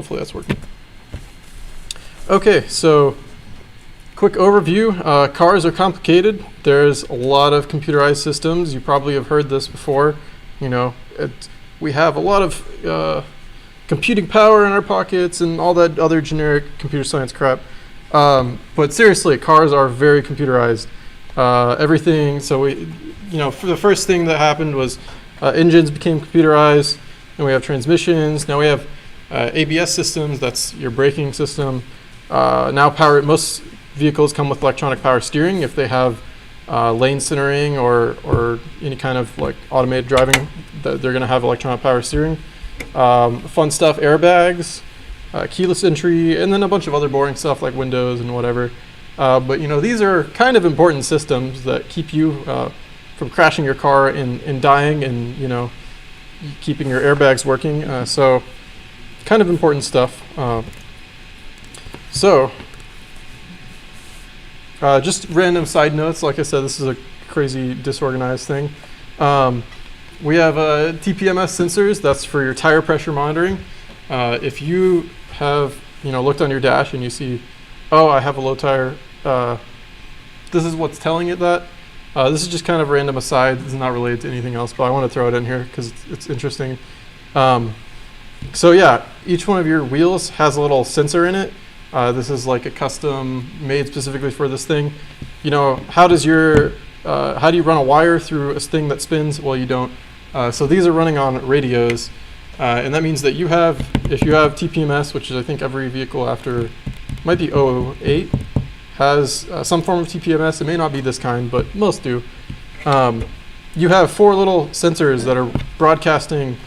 hopefully that's working. Okay, so quick overview. Cars are complicated. There's a lot of computerized systems. You probably have heard this before. You know, we have a lot of computing power in our pockets and all that other generic computer science crap. But seriously, cars are very computerized. Everything, so for the first thing that happened was engines became computerized, and we have transmissions. Now we have ABS systems, that's your braking system. Now most vehicles come with electronic power steering if they have lane centering or any kind of like automated driving, they're going to have electronic power steering. Fun stuff, airbags, keyless entry, and then a bunch of other boring stuff like windows and whatever. But these are kind of important systems that keep you from crashing your car and dying, and keeping your airbags working. So kind of important stuff. Just random side notes. Like I said, this is a crazy disorganized thing. We have TPMS sensors. That's for your tire pressure monitoring. If you have looked on your dash and you see, oh, I have a low tire, this is what's telling it that. This is just kind of a random aside. This is not related to anything else, but I want to throw it in here because it's interesting. So yeah, each one of your wheels has a little sensor in it. This is like a custom made specifically for this thing. How do you run a wire through a thing that spins? Well, you don't. So these are running on radios, and that means that if you have TPMS, which is I think every vehicle after, might be 008, has some form of TPMS. It may not be this kind, but most do. You have 4 little sensors that are broadcasting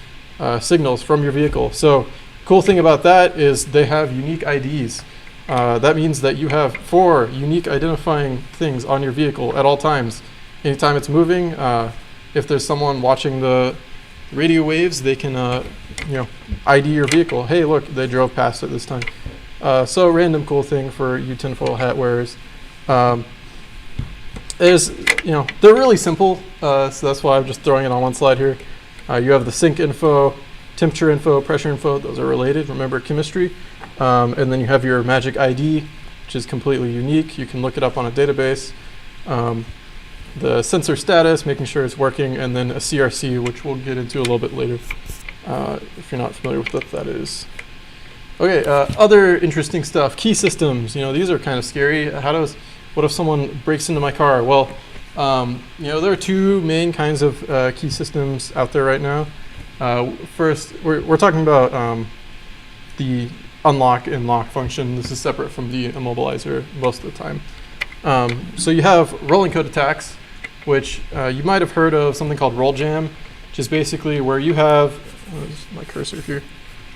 signals from your vehicle. So cool thing about that is they have unique IDs. That means that you have 4 unique identifying things on your vehicle at all times. Anytime it's moving, if there's someone watching the radio waves, they can ID your vehicle. Hey, look, they drove past it this time. So random cool thing for you tinfoil hat wearers. They're really simple, so that's why I'm just throwing it on one slide here. You have the sync info, temperature info, pressure info. Those are related. Remember chemistry. And then you have your magic ID, which is completely unique. You can look it up on a database. The sensor status, making sure it's working, and then a CRC, which we'll get into a little bit later, if you're not familiar with what that is. Okay, other interesting stuff. Key systems. These are kind of scary. What if someone breaks into my car? Well, there are 2 main kinds of key systems out there right now. First, we're talking about the unlock and lock function. This is separate from the immobilizer most of the time. So you have rolling code attacks, which you might have heard of something called roll jam, which is basically where you have, my cursor here.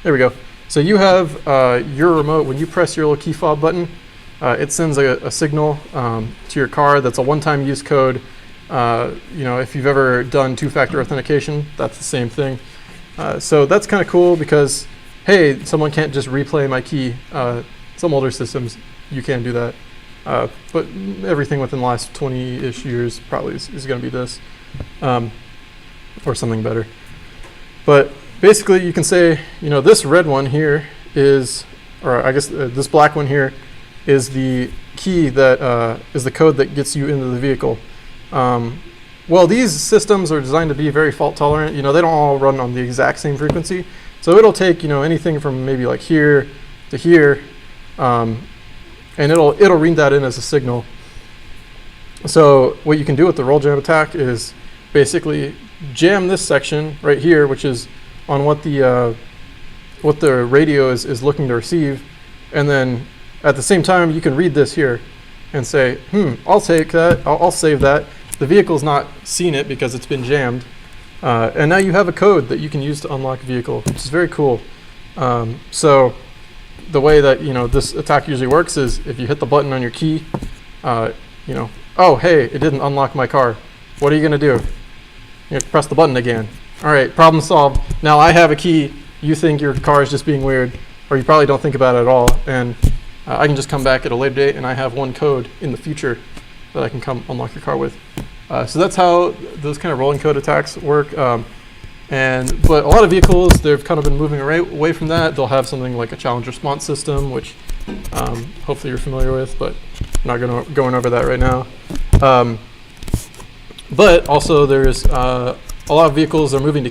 There we go. So you have your remote, when you press your little key fob button, it sends a signal to your car that's a one-time use code. If you've ever done 2-factor authentication, that's the same thing. So that's kind of cool because, hey, someone can't just replay my key. Some older systems, you can do that. But everything within the last 20-ish years probably is going to be this, or something better. But basically, you can say, this red one here is, or I guess this black one here is the key that is the code that gets you into the vehicle. Well, these systems are designed to be very fault tolerant. They don't all run on the exact same frequency. So it'll take, anything from maybe like here to here, and it'll read that in as a signal. So what you can do with the roll jam attack is basically jam this section right here, which is on what the radio is looking to receive, and then at the same time you can read this here and say, I'll take that, I'll save that. The vehicle's not seen it because it's been jammed, and now you have a code that you can use to unlock a vehicle, which is very cool. So the way that this attack usually works is if you hit the button on your key, oh hey, it didn't unlock my car. What are you gonna do? You have to press the button again. All right, problem solved. Now I have a key. You think your car is just being weird, or you probably don't think about it at all. And I can just come back at a later date, and I have one code in the future that I can come unlock your car with. So that's how those kind of rolling code attacks work. But a lot of vehicles, they've kind of been moving away from that. They'll have something like a challenge response system, which hopefully you're familiar with, but I'm not going over that right now. But also there's a lot of vehicles are moving to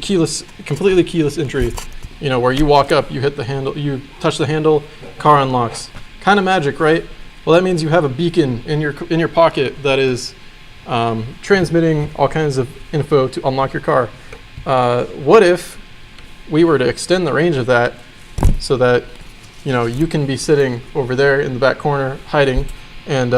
completely keyless entry, where you walk up, you hit the handle, you touch the handle, car unlocks. Kind of magic, right? Well, that means you have a beacon in your pocket that is transmitting all kinds of info to unlock your car. What if we were to extend the range of that so that you can be sitting over there in the back corner hiding, and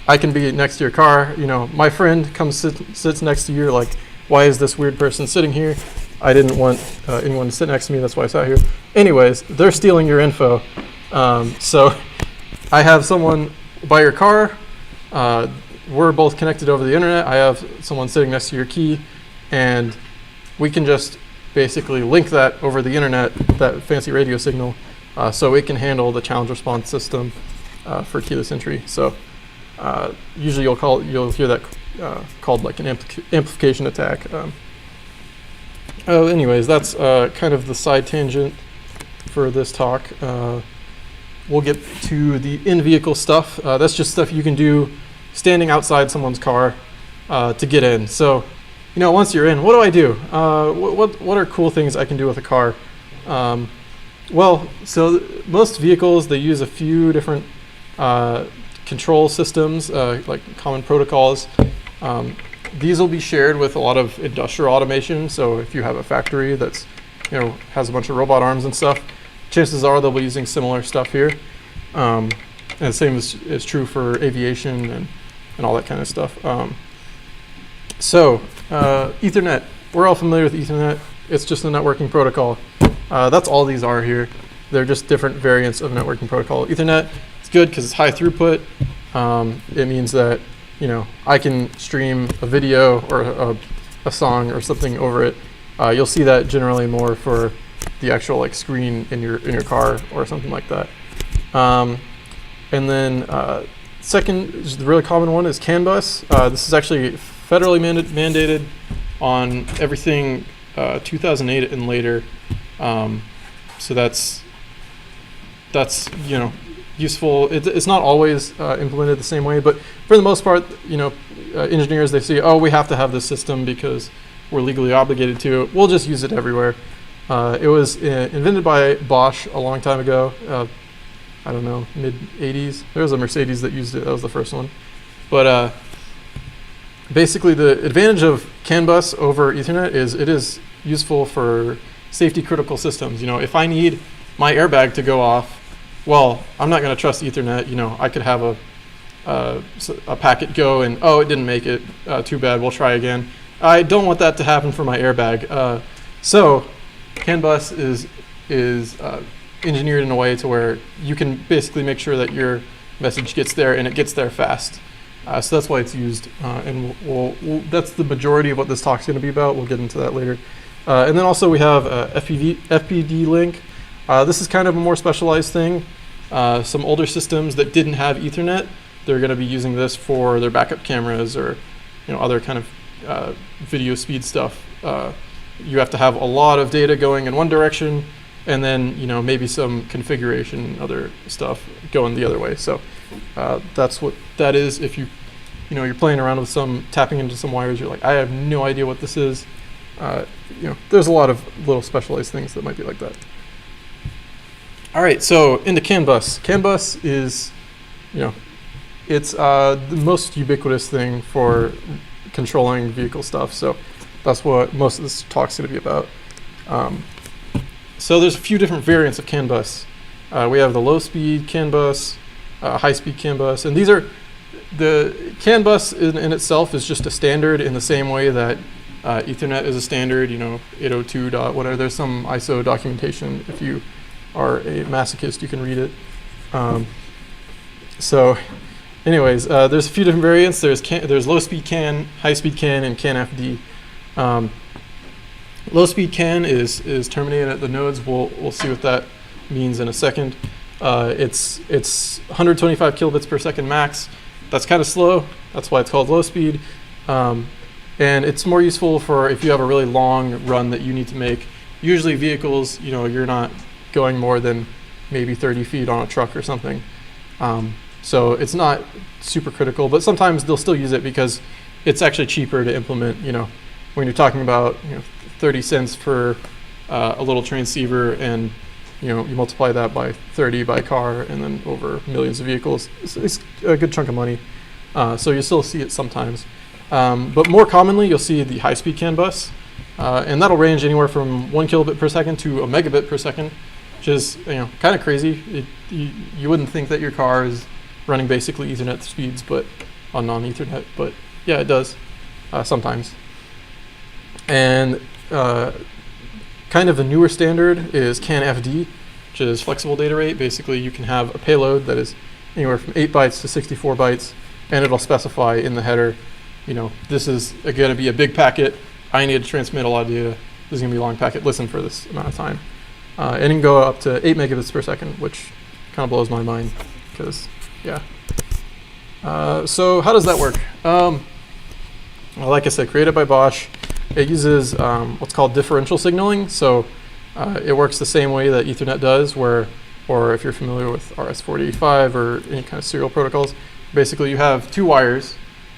I can be next to your car. My friend comes sits next to you. You're like, why is this weird person sitting here? I didn't want anyone to sit next to me. That's why I sat here. Anyways, they're stealing your info. So I have someone by your car. We're both connected over the internet. I have someone sitting next to your key, and we can just basically link that over the internet, that fancy radio signal, so it can handle the challenge response system for keyless entry. So usually you'll hear that called like an amplification attack. Anyways, that's kind of the side tangent for this talk. We'll get to the in-vehicle stuff. That's just stuff you can do standing outside someone's car to get in. So, once you're in, what do I do? What are cool things I can do with a car? Well, so most vehicles, they use a few different control systems, like common protocols. These will be shared with a lot of industrial automation. So if you have a factory that's, has a bunch of robot arms and stuff, chances are they'll be using similar stuff here. And the same is true for aviation and all that kind of stuff. Ethernet. We're all familiar with Ethernet. It's just a networking protocol. That's all these are here. They're just different variants of networking protocol. Ethernet is good because it's high throughput. It means that I can stream a video or a song or something over it. You'll see that generally more for the actual screen in your car or something like that. And then second, the really common one is CAN bus. This is actually federally mandated on everything 2008 and later. So that's useful. It's not always implemented the same way, but for the most part, engineers, they say, oh, we have to have this system because we're legally obligated to. We'll just use it everywhere. It was invented by Bosch a long time ago. I don't know, mid 80s. There was a Mercedes that used it. That was the first one. But basically, the advantage of CAN bus over Ethernet is it is useful for safety critical systems. If I need my airbag to go off, well, I'm not going to trust Ethernet. I could have a packet go and, oh, it didn't make it. Too bad. We'll try again. I don't want that to happen for my airbag. So CAN bus is engineered in a way to where you can basically make sure that your message gets there and it gets there fast. So that's why it's used. And that's the majority of what this talk's going to be about. We'll get into that later. And then also we have FPD link. This is kind of a more specialized thing. Some older systems that didn't have Ethernet, they're going to be using this for their backup cameras or other kind of video speed stuff. You have to have a lot of data going in one direction, and then maybe some configuration and other stuff going the other way. So that's what that is. If you're playing around with tapping into some wires, you're like, I have no idea what this is. There's a lot of little specialized things that might be like that. All right, so into CAN bus. CAN bus is, it's the most ubiquitous thing for controlling vehicle stuff. So that's what most of this talk's going to be about. So there's a few different variants of CAN bus. We have the low-speed CAN bus, high-speed CAN bus, and the CAN bus in itself is just a standard in the same way that Ethernet is a standard. 802 dot whatever. There's some ISO documentation. If you are a masochist, you can read it. Anyways, there's a few different variants. There's low-speed CAN, high-speed CAN, and CAN FD. Low-speed CAN is terminated at the nodes. We'll see what that means in a second. It's 125 kilobits per second max. That's kind of slow. That's why it's called low speed. And it's more useful for if you have a really long run that you need to make. Usually vehicles, you're not going more than maybe 30 feet on a truck or something. So it's not super critical, but sometimes they'll still use it because it's actually cheaper to implement, when you're talking about 30 cents for a little transceiver, and you multiply that by 30 by car and then over millions of vehicles. It's a good chunk of money. So you still see it sometimes. But more commonly, you'll see the high-speed CAN bus, and that'll range anywhere from 1 kilobit per second to a megabit per second, which is kind of crazy. You wouldn't think that your car is running basically Ethernet speeds, but on non-Ethernet. But yeah, it does sometimes. And kind of a newer standard is CAN-FD, which is flexible data rate. Basically, you can have a payload that is anywhere from 8 bytes to 64 bytes, and it'll specify in the header, this is going to be a big packet. I need to transmit a lot of data. This is going to be a long packet. Listen for this amount of time. And it can go up to 8 megabits per second, which kind of blows my mind because, yeah. So how does that work? Well, like I said, created by Bosch. It uses what's called differential signaling. So it works the same way that Ethernet does, or if you're familiar with RS-485 or any kind of serial protocols, basically you have two wires,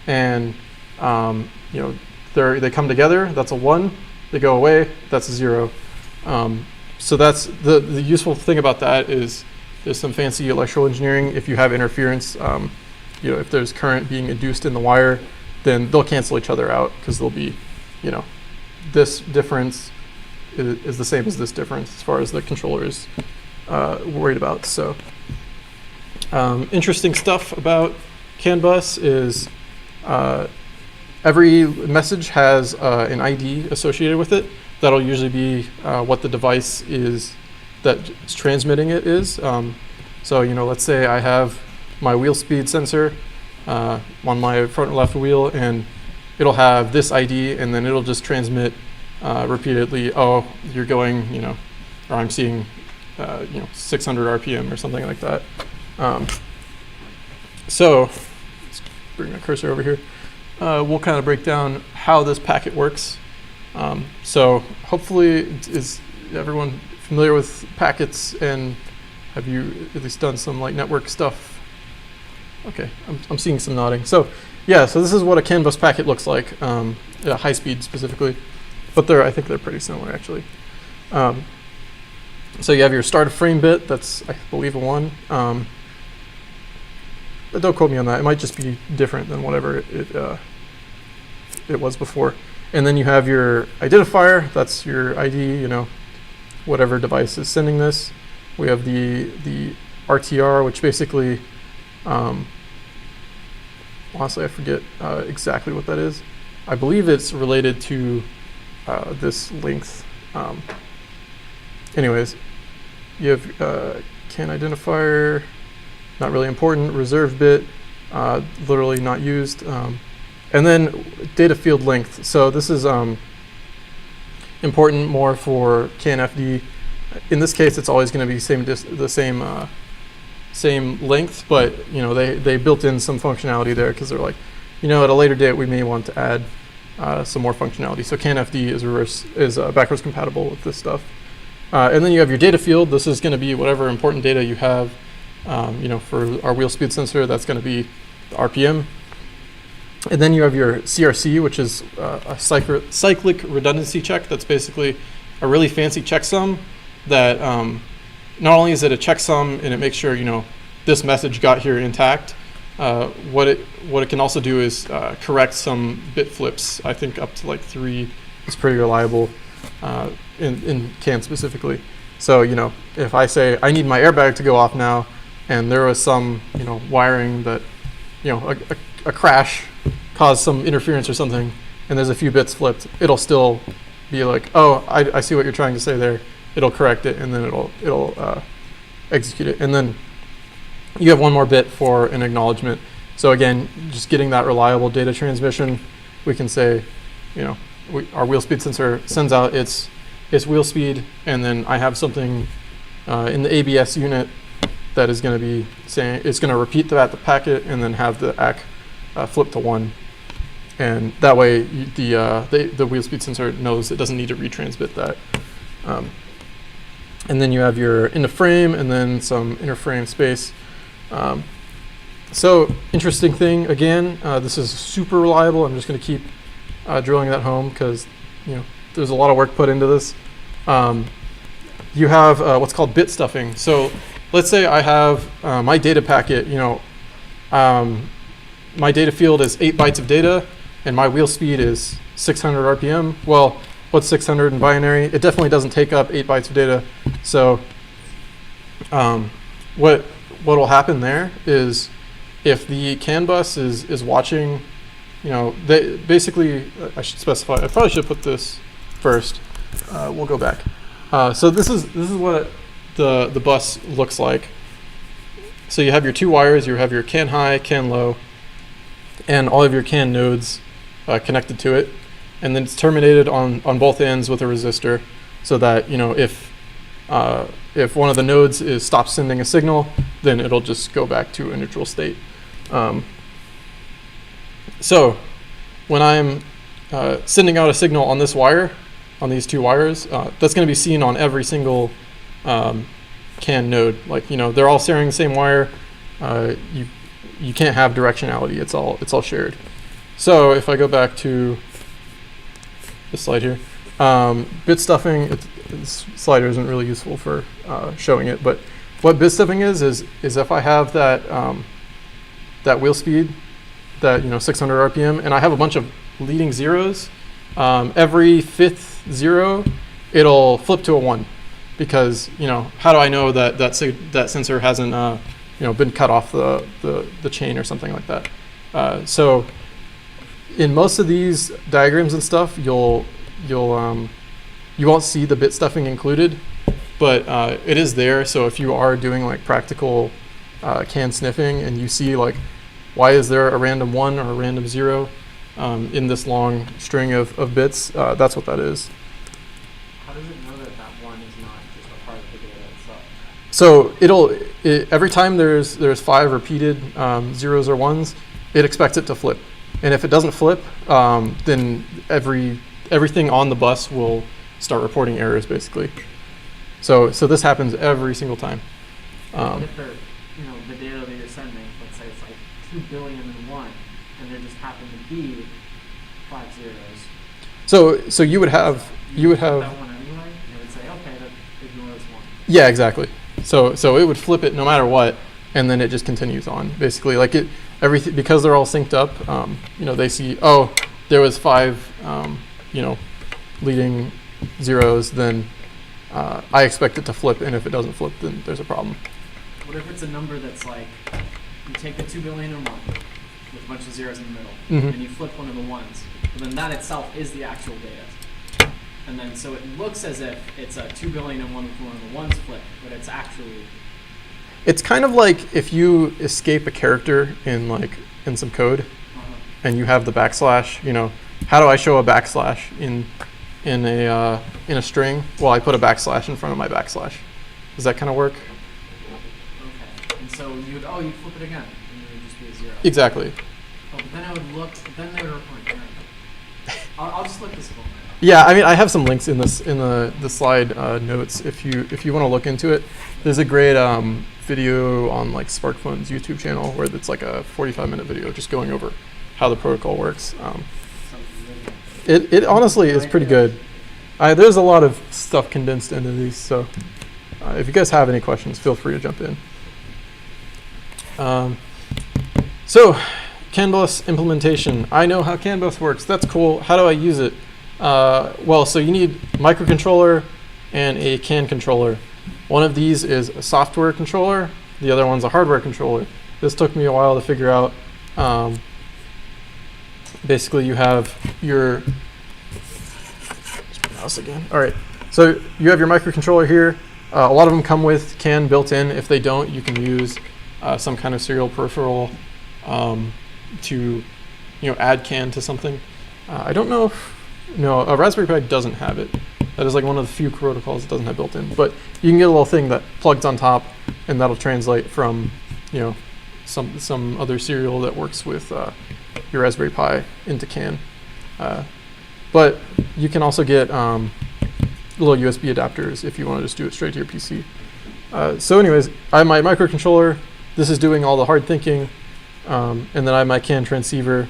and they come together. That's a 1. They go away. That's a 0. So that's the useful thing about that is there's some fancy electrical engineering. If you have interference, if there's current being induced in the wire, then they'll cancel each other out because they'll be, this difference is the same as this difference as far as the controller is worried about. So interesting stuff about CAN bus is every message has an ID associated with it. That'll usually be what the device is that's transmitting it is. So let's say I have my wheel speed sensor on my front left wheel, and it'll have this ID, and then it'll just transmit repeatedly, oh, you're going, or I'm seeing 600 RPM or something like that. So let's bring my cursor over here. We'll kind of break down how this packet works. So hopefully is everyone familiar with packets, and have you at least done some network stuff? Okay, I'm seeing some nodding. So yeah, so this is what a CAN bus packet looks like, at high speed specifically, but I think they're pretty similar actually. So you have your start of frame bit, that's I believe a 1. But don't quote me on that. It might just be different than whatever it was before. And then you have your identifier, that's your ID, whatever device is sending this. We have the RTR, which basically, honestly, I forget exactly what that is. I believe it's related to this length. Anyways, you have CAN identifier, not really important, reserve bit, literally not used. And then data field length. So this is important more for CAN-FD. In this case, it's always going to be the same length, but they built in some functionality there because they're like, at a later date we may want to add some more functionality. So CAN-FD is backwards compatible with this stuff. And then you have your data field. This is going to be whatever important data you have. For our wheel speed sensor, that's going to be the RPM. And then you have your CRC, which is a cyclic redundancy check. That's basically a really fancy checksum that not only is it a checksum and it makes sure this message got here intact. What it can also do is correct some bit flips. I think up to 3 is pretty reliable in CAN specifically. So if I say I need my airbag to go off now, and there was some wiring that a crash caused some interference or something, and there's a few bits flipped, it'll still be like, oh, I see what you're trying to say there. It'll correct it, and then it'll execute it. And then you have one more bit for an acknowledgement. So again, just getting that reliable data transmission, we can say, our wheel speed sensor sends out its wheel speed, and then I have something in the ABS unit that is going to be saying, it's going to repeat the packet and then have the ACK flip to 1. and that way the wheel speed sensor knows it doesn't need to retransmit that. And then you have your in the frame and then some inner frame space. So interesting thing, again, this is super reliable. I'm just going to keep drilling that home because there's a lot of work put into this. You have what's called bit stuffing. So let's say I have my data packet, my data field is 8 bytes of data and my wheel speed is 600 RPM. Well, what's 600 in binary? It definitely doesn't take up 8 bytes of data. So what will happen there is if the CAN bus is watching, basically, I should specify, I probably should put this first. We'll go back. So this is what the bus looks like. So you have your 2 wires, you have your CAN high, CAN low, and all of your CAN nodes connected to it. And then it's terminated on both ends with a resistor so that, if one of the nodes stops sending a signal, then it'll just go back to a neutral state. So when I'm sending out a signal on this wire, on these 2 wires, that's going to be seen on every single CAN node. Like, they're all sharing the same wire. You can't have directionality. It's all shared. So if I go back to this slide here, bit stuffing. This slider isn't really useful for showing it, but what bit stuffing is if I have that wheel speed, that 600 RPM, and I have a bunch of leading zeros, every 5th zero, it'll flip to a 1, because how do I know that sensor hasn't been cut off the chain or something like that? So in most of these diagrams and stuff, you won't see the bit stuffing included, but it is there. So if you are doing like practical CAN sniffing and you see like, why is there a random 1 or a random 0 in this long string of bits, that's what that is. How does it know that 1 is not just a part of the data itself? So every time there's 5 repeated zeros or 1s, it expects it to flip. And if it doesn't flip, then everything on the bus will start reporting errors, basically. So this happens every single time. What if they're, the data that you're sending, let's say it's like 2 billion and 1, and there just happen to be 5 zeros. So you would have that one anyway. It would say, okay, that ignores 1. Yeah, exactly. So it would flip it no matter what, and then it just continues on. Basically, like everything, because they're all synced up. They see, oh, there was 5 leading zeros, then I expect it to flip, and if it doesn't flip, then there's a problem. What if it's a number that's like, you take the 2 billion and 1 with a bunch of zeros in the middle, and you flip one of the 1s, but then that itself is the actual data. And then so it looks as if it's a 2 billion and 1 with one of the 1s flip, but it's actually... It's kind of like if you escape a character in some code, and you have the backslash. How do I show a backslash in a string? Well, I put a backslash in front of my backslash. Does that kind of work? Okay. And so you'd flip it again, and it would just be a 0. Exactly. Oh, but then it would look. Then they would report error. I'll just look this one. Yeah, I mean, I have some links in the slide notes if you want to look into it. There's a great video on like SparkFun's YouTube channel where it's like a 45-minute video just going over how the protocol works. It honestly is pretty good. There's a lot of stuff condensed into these, so if you guys have any questions, feel free to jump in. So CAN bus implementation. I know how CAN bus works. That's cool. How do I use it? So you need a microcontroller and a CAN controller. One of these is a software controller. The other one's a hardware controller. This took me a while to figure out. Basically, you have your mouse again. All right. So you have your microcontroller here. A lot of them come with CAN built in. If they don't, you can use some kind of serial peripheral to add CAN to something. I don't know if a Raspberry Pi doesn't have it. That is like one of the few protocols that doesn't have built in. But you can get a little thing that plugs on top, and that'll translate from some other serial that works with your Raspberry Pi into CAN. But you can also get little USB adapters if you want to just do it straight to your PC. So anyways, I have my microcontroller. This is doing all the hard thinking. And then I have my CAN transceiver.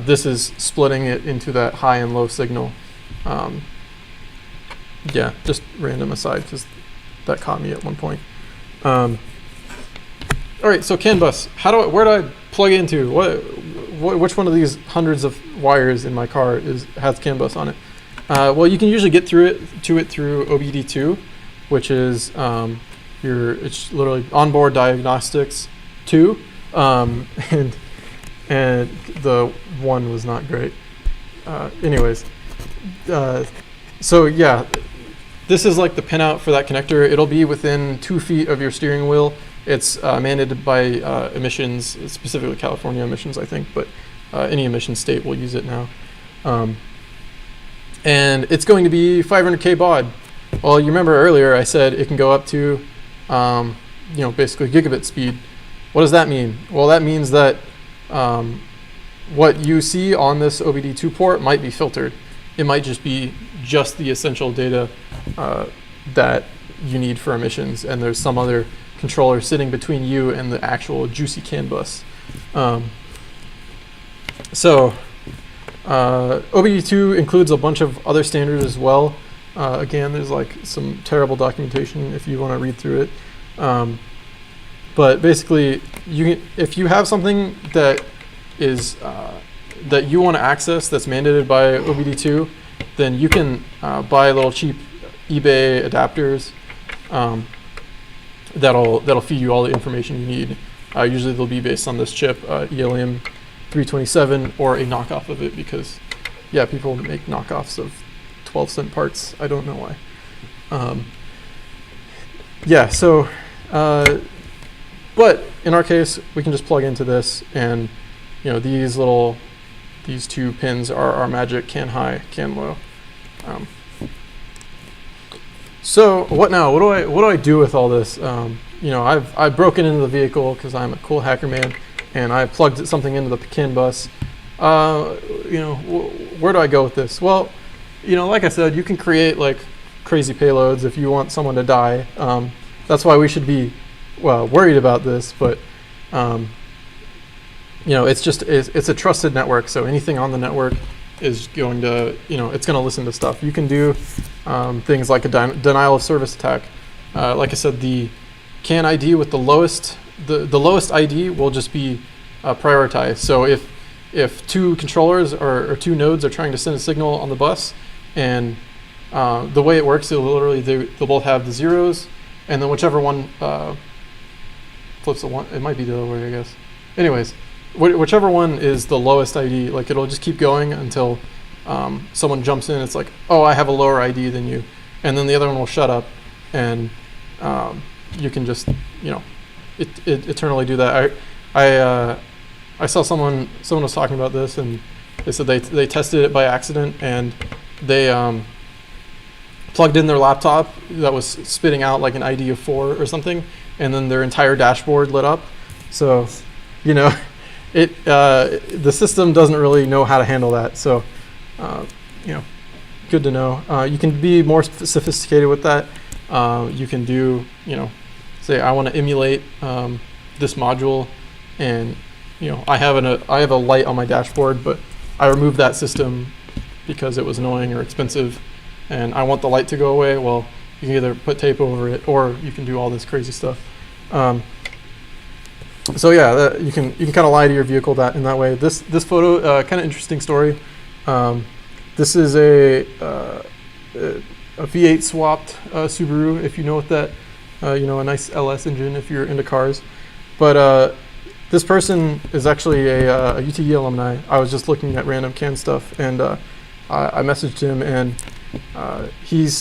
This is splitting it into that high and low signal. Yeah, just random aside because that caught me at one point. All right, so CAN bus. Where do I plug into? Which one of these hundreds of wires in my car has CAN bus on it? Well, you can usually get to it through OBD2, which is it's literally onboard diagnostics 2, and the 1 was not great. Anyways, so yeah, this is like the pinout for that connector. It'll be within 2 feet of your steering wheel. It's mandated by emissions, specifically California emissions, I think, but any emission state will use it now. And it's going to be 500K baud. Well, you remember earlier I said it can go up to, basically gigabit speed. What does that mean? Well, that means that what you see on this OBD2 port might be filtered. It might just be the essential data that you need for emissions, and there's some other controller sitting between you and the actual juicy CAN bus. OBD2 includes a bunch of other standards as well. Again, there's like some terrible documentation if you want to read through it. But basically, if you have something that is that you want to access that's mandated by OBD2, then you can buy little cheap eBay adapters that'll feed you all the information you need. Usually they'll be based on this chip, ELM 327, or a knockoff of it, because yeah, people make knockoffs of 12-cent parts. I don't know why. But in our case, we can just plug into this, and these 2 pins are our magic CAN high, CAN low. So what now? What do I do with all this? I've broken into the vehicle because I'm a cool hacker man, and I plugged something into the CAN bus. Where do I go with this? Well, like I said, you can create like crazy payloads if you want someone to die. That's why we should be worried about this, but it's a trusted network, so anything on the network is going to, it's going to listen to stuff. You can do things like a denial of service attack. Like I said, the CAN ID with the lowest ID will just be prioritized. So if 2 controllers or 2 nodes are trying to send a signal on the bus, and the way it works, they'll both have the zeros, and then whichever one flips the 1, it might be the other way, I guess. Anyways, whichever one is the lowest ID, like it'll just keep going until someone jumps in. It's like, oh, I have a lower ID than you, and then the other one will shut up, and you can just eternally do that. I saw someone was talking about this, and they said they tested it by accident, and they plugged in their laptop that was spitting out like an ID of 4 or something, and then their entire dashboard lit up. So the system doesn't really know how to handle that. So good to know. You can be more sophisticated with that. You can do, say I want to emulate this module, and I have a light on my dashboard, but I removed that system because it was annoying or expensive, and I want the light to go away. Well, you can either put tape over it, or you can do all this crazy stuff. So yeah, you can kind of lie to your vehicle in that way. This photo, kind of interesting story. This is a V8 swapped Subaru, if you know what that, a nice LS engine if you're into cars. But this person is actually a UTD alumni. I was just looking at random CAN stuff, and I messaged him, and he's